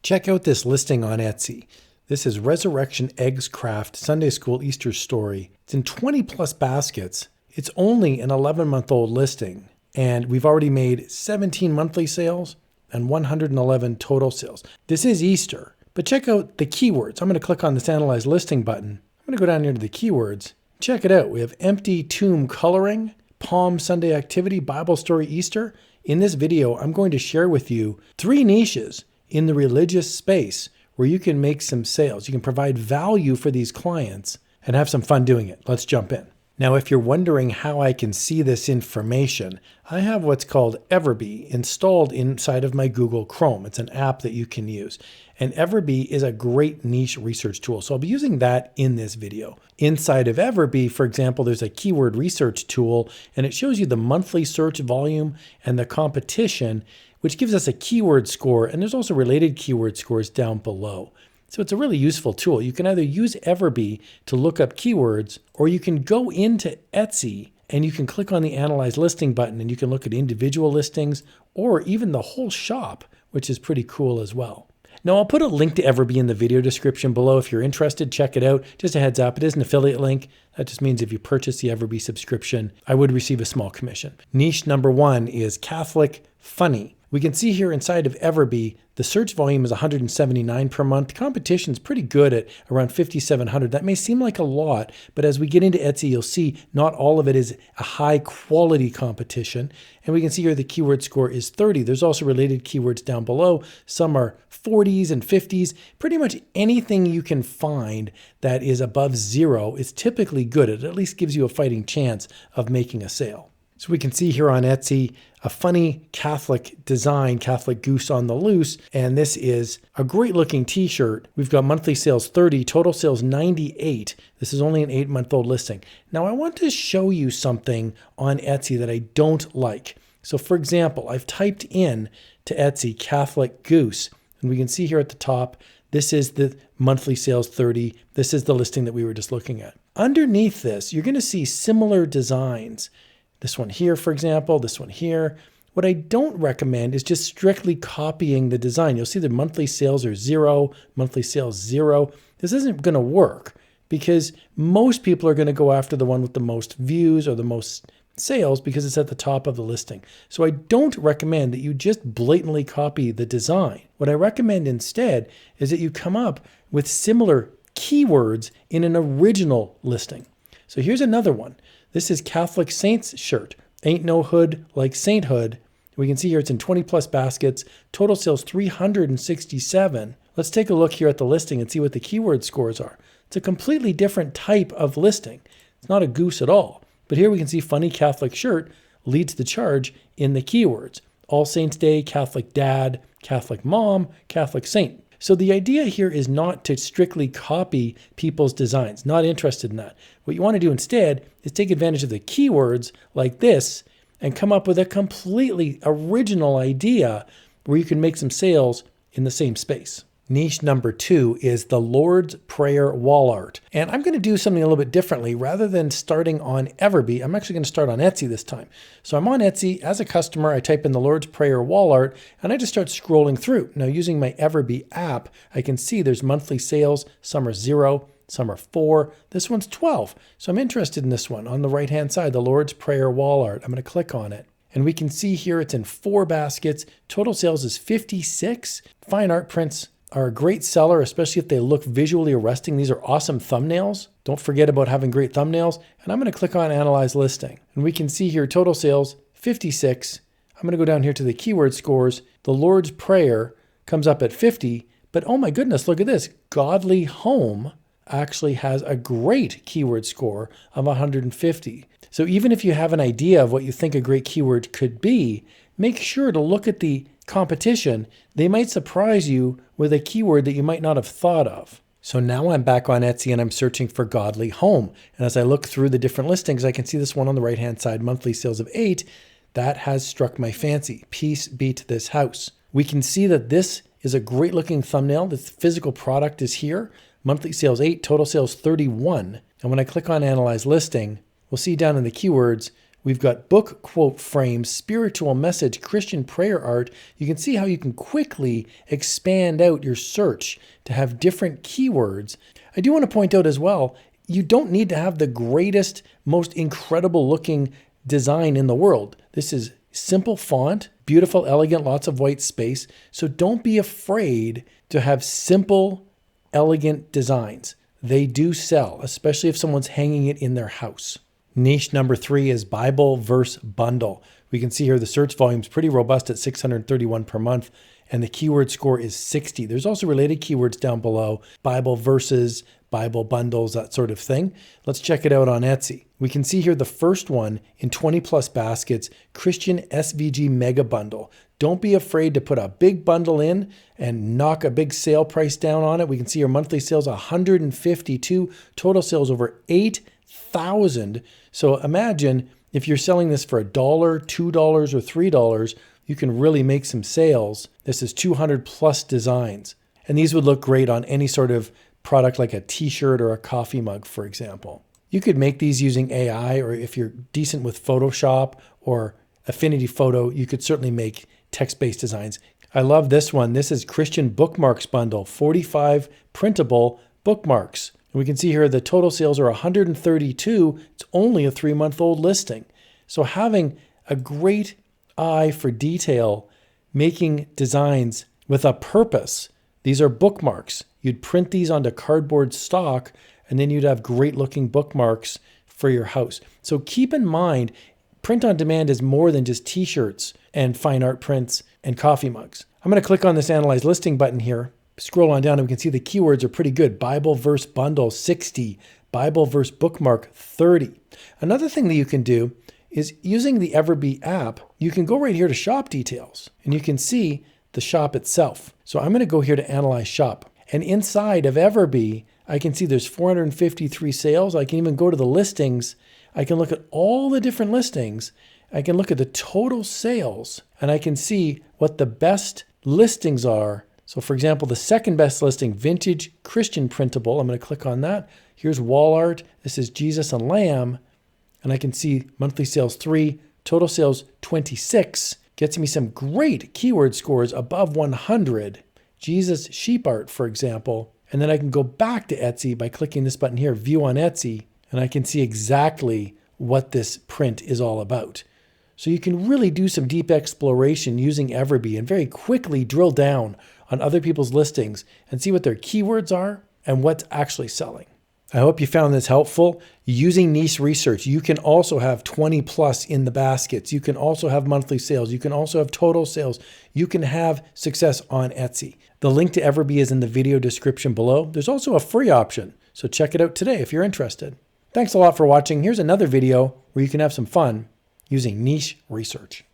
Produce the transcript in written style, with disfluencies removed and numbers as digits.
Check out this listing on Etsy. This is Resurrection Eggs Craft Sunday School Easter Story. It's in 20 plus baskets. It's only an 11-month-old listing, and we've already made 17 monthly sales and 111 total sales. This is Easter, but check out the keywords. I'm going to click on this Analyze Listing button. I'm going to go down here to the keywords. Check it out. We have empty tomb coloring, Palm Sunday activity, Bible story Easter. In this video, I'm going to share with you 3 niches in the religious space where you can make some sales. You can provide value for these clients and have some fun doing it. Let's jump in. Now, if you're wondering how I can see this information, I have what's called Everbe installed inside of my Google Chrome. It's an app that you can use. And Everbe is a great niche research tool. So I'll be using that in this video. Inside of Everbe, for example, there's a keyword research tool, and it shows you the monthly search volume and the competition, which gives us a keyword score. And there's also related keyword scores down below. So it's a really useful tool. You can either use Everbe to look up keywords, or you can go into Etsy and you can click on the Analyze Listing button and you can look at individual listings or even the whole shop, which is pretty cool as well. Now, I'll put a link to Everbe in the video description below. If you're interested, check it out. Just a heads up, it is an affiliate link. That just means if you purchase the Everbe subscription, I would receive a small commission. Niche number 1 is Catholic Funny. We can see here inside of Everbe, the search volume is 179 per month. Competition is pretty good at around 5,700. That may seem like a lot, but as we get into Etsy, you'll see not all of it is a high quality competition. And we can see here the keyword score is 30. There's also related keywords down below. Some are 40s and 50s. Pretty much anything you can find that is above 0 is typically good. It at least gives you a fighting chance of making a sale. So we can see here on Etsy a funny Catholic design, Catholic goose on the loose, and this is a great looking t-shirt. We've got monthly sales 30, total sales 98. This is only an 8-month-old listing. Now I want to show you something on Etsy that I don't like. So for example, I've typed in to Etsy Catholic goose, and we can see here at the top, this is the monthly sales 30. This is the listing that we were just looking at. Underneath this, you're going to see similar designs. This one here, for example, this one here. What I don't recommend is just strictly copying the design. You'll see the monthly sales are 0, monthly sales 0. This isn't going to work because most people are going to go after the one with the most views or the most sales because it's at the top of the listing. So I don't recommend that you just blatantly copy the design. What I recommend instead is that you come up with similar keywords in an original listing. So here's another one. This is Catholic Saints shirt. Ain't no hood like sainthood. We can see here it's in 20 plus baskets. Total sales 367. Let's take a look here at the listing and see what the keyword scores are. It's a completely different type of listing. It's not a goose at all. But here we can see funny Catholic shirt leads the charge in the keywords. All Saints Day, Catholic dad, Catholic mom, Catholic saint. So the idea here is not to strictly copy people's designs. Not interested in that. What you want to do instead is take advantage of the keywords like this and come up with a completely original idea where you can make some sales in the same space. Niche number 2 is the Lord's Prayer wall art. And I'm going to do something a little bit differently. Rather than starting on Everbe, I'm actually going to start on Etsy this time. So I'm on Etsy. As a customer, I type in the Lord's Prayer wall art, and I just start scrolling through. Now, using my Everbe app, I can see there's monthly sales. Some are 0, some are 4. This one's 12. So I'm interested in this one on the right-hand side, the Lord's Prayer wall art. I'm going to click on it. And we can see here it's in 4 baskets. Total sales is 56. Fine art prints are a great seller, especially if they look visually arresting. These are awesome thumbnails. Don't forget about having great thumbnails. And I'm going to click on Analyze Listing. And we can see here total sales 56. I'm going to go down here to the keyword scores. The Lord's Prayer comes up at 50. But oh my goodness, look at this. Godly Home actually has a great keyword score of 150. So even if you have an idea of what you think a great keyword could be, make sure to look at the competition. They might surprise you with a keyword that you might not have thought of. So now I'm back on Etsy and I'm searching for Godly Home. And as I look through the different listings, I can see this one on the right-hand side, monthly sales of 8. That has struck my fancy. Peace be to this house. We can see that this is a great looking thumbnail. The physical product is here. Monthly sales 8, total sales 31. And when I click on Analyze Listing, we'll see down in the keywords, We've got book quote frames, spiritual message, Christian prayer art. You can see how you can quickly expand out your search to have different keywords. I do want to point out as well, you don't need to have the greatest, most incredible looking design in the world. This is simple font, beautiful, elegant, lots of white space. So don't be afraid to have simple, elegant designs. They do sell, especially if someone's hanging it in their house. Niche number 3 is Bible verse bundle. We can see here the search volume is pretty robust at 631 per month, and the keyword score is 60. There's also related keywords down below, Bible verses, Bible bundles, that sort of thing. Let's check it out on Etsy. We can see here the first one in 20 plus baskets, Christian SVG Mega Bundle. Don't be afraid to put a big bundle in and knock a big sale price down on it. We can see your monthly sales 152, total sales over 8,000. So imagine if you're selling this for $1, $2, or $3, you can really make some sales. This is 200 plus designs. And these would look great on any sort of product like a t-shirt or a coffee mug, for example. You could make these using AI, or if you're decent with Photoshop or Affinity Photo, you could certainly make text-based designs. I love this one. This is Christian Bookmarks Bundle, 45 printable bookmarks. And we can see here the total sales are 132. It's only a 3-month-old listing. So having a great eye for detail, making designs with a purpose. These are bookmarks. You'd print these onto cardboard stock, and then you'd have great looking bookmarks for your house. So keep in mind, print on demand is more than just t-shirts and fine art prints and coffee mugs. I'm going to click on this Analyze Listing button here. Scroll on down and we can see the keywords are pretty good. Bible verse bundle 60, Bible verse bookmark 30. Another thing that you can do is using the Everbe app, you can go right here to shop details and you can see the shop itself. So I'm going to go here to Analyze Shop, and inside of Everbe, I can see there's 453 sales. I can even go to the listings. I can look at all the different listings. I can look at the total sales, and I can see what the best listings are. So for example, the second best listing, Vintage Christian Printable. I'm going to click on that. Here's wall art. This is Jesus and Lamb. And I can see monthly sales 3, total sales 26. Gets me some great keyword scores above 100. Jesus sheep art, for example. And then I can go back to Etsy by clicking this button here, View on Etsy, and I can see exactly what this print is all about. So you can really do some deep exploration using Everbe and very quickly drill down on other people's listings and see what their keywords are and what's actually selling. I hope you found this helpful. Using niche research, you can also have 20 plus in the baskets. You can also have monthly sales. You can also have total sales. You can have success on Etsy. The link to Everbe is in the video description below. There's also a free option, so check it out today if you're interested. Thanks a lot for watching. Here's another video where you can have some fun using niche research.